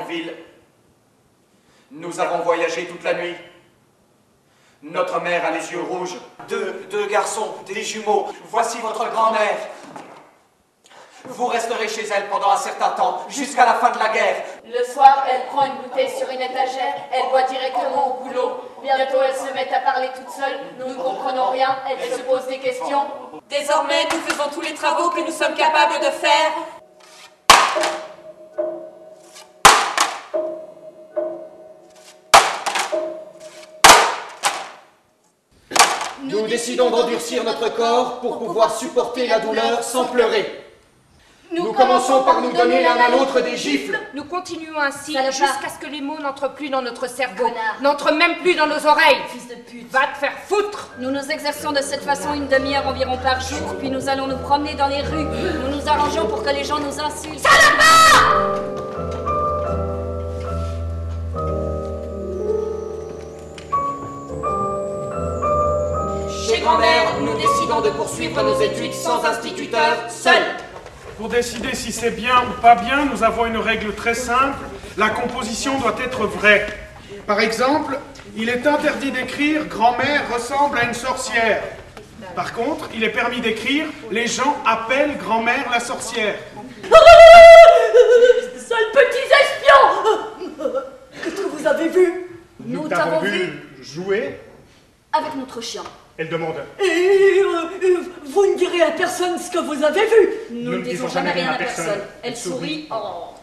grande ville. Nous avons voyagé toute la nuit. Notre mère a les yeux rouges. Deux garçons, des jumeaux. Voici votre grand-mère. Vous resterez chez elle pendant un certain temps, jusqu'à la fin de la guerre. Le soir, elle prend une bouteille sur une étagère, elle boit directement au boulot. Bientôt, elle se met à parler toute seule. Nous ne comprenons rien, elle se pose des questions. Désormais, nous faisons tous les travaux que nous sommes capables de faire. Nous décidons d'endurcir notre corps pour pouvoir supporter la douleur sans pleurer. Nous commençons par nous donner l'un à l'autre des gifles. Nous continuons ainsi jusqu'à ce que les mots n'entrent plus dans notre cerveau, n'entrent même plus dans nos oreilles. Fils de pute. Va te faire foutre. Nous nous exerçons de cette façon une demi-heure environ par jour, puis nous allons nous promener dans les rues. Nous nous arrangeons pour que les gens nous insultent. Salopard! Chez grand-mère, nous décidons de poursuivre nos études sans instituteur, seuls. Pour décider si c'est bien ou pas bien, nous avons une règle très simple. La composition doit être vraie. Par exemple, il est interdit d'écrire « grand-mère ressemble à une sorcière ». Par contre, il est permis d'écrire « les gens appellent grand-mère la sorcière ». Sales petits espions! Qu'est-ce que vous avez vu? Nous t'avons vu jouer. Avec notre chien. Elle demande. Et vous ne direz à personne ce que vous avez vu. Nous ne disons jamais rien à personne. Elle sourit. Oh.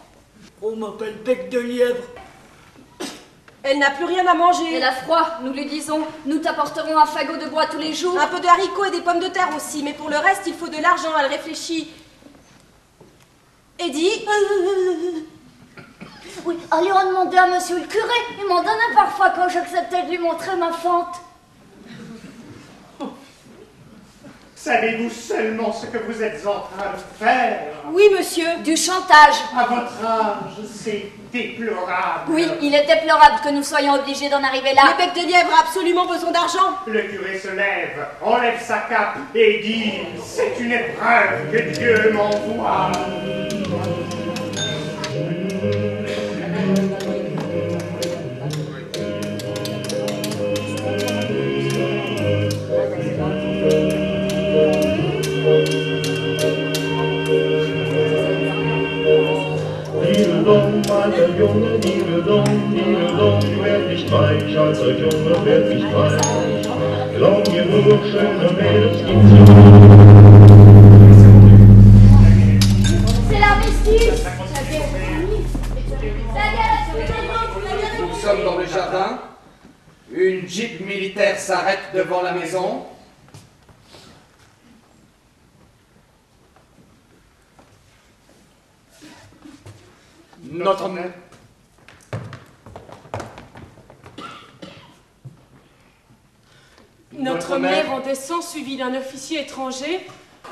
On m'appelle bec de lièvre. Elle n'a plus rien à manger. Elle a froid, nous lui disons. Nous t'apporterons un fagot de bois tous les jours. Un peu de haricots et des pommes de terre aussi, mais pour le reste, il faut de l'argent. Elle réfléchit. Eddie? Oui, allez en demander à monsieur le curé. Il m'en donnait parfois quand j'acceptais de lui montrer ma fente. Savez-vous seulement ce que vous êtes en train de faire? Oui, monsieur. Du chantage. À votre âge, c'est déplorable. Oui, il est déplorable que nous soyons obligés d'en arriver là. Le bec de lièvre a absolument besoin d'argent. Le curé se lève, enlève sa cape et dit « C'est une épreuve que Dieu m'envoie ». Meine Junge, Dieledong, du werd nicht reich, als ein Junge werd nicht reich. Glaub mir nur, schöne Mädels gibt's C'est l'armistice. Nous sommes dans le jardin. Une jeep militaire s'arrête devant la maison. Notre mère en descend suivie d'un officier étranger.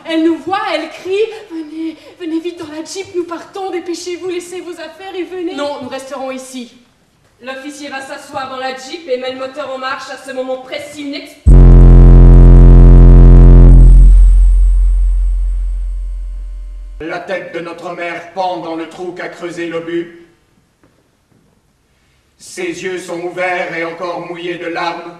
Elle nous voit, elle crie « Venez, venez vite dans la jeep, nous partons, dépêchez-vous, laissez vos affaires et venez !» Non, nous resterons ici. L'officier va s'asseoir dans la jeep et met le moteur en marche. À ce moment précis, une explosion. La tête de notre mère pend dans le trou qu'a creusé l'obus. Ses yeux sont ouverts et encore mouillés de larmes.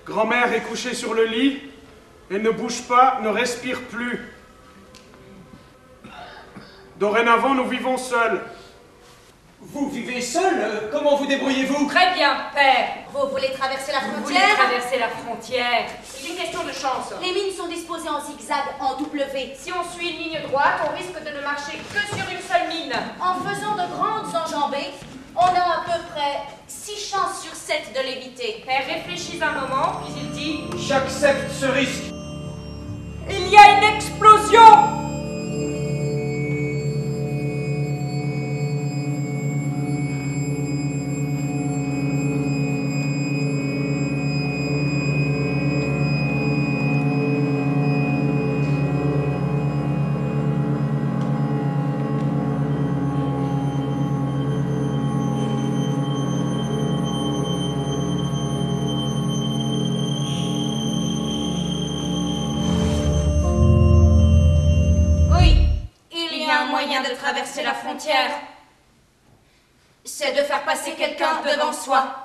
Grand-mère est couchée sur le lit. Elle ne bouge pas, ne respire plus. Dorénavant, nous vivons seuls. Vous vivez seul? Comment vous débrouillez-vous? Très bien, père. Vous voulez traverser la Vous voulez frontière? traverser la frontière. C'est une question de chance. Les mines sont disposées en zigzag, en W. Si on suit une ligne droite, on risque de ne marcher que sur une seule mine. En faisant de grandes enjambées, on a à peu près 6 chances sur 7 de l'éviter. Père réfléchit un moment, puis il dit « J'accepte ce risque. » Il y a une explosion! traverser la frontière. C'est de faire passer quelqu'un devant soi.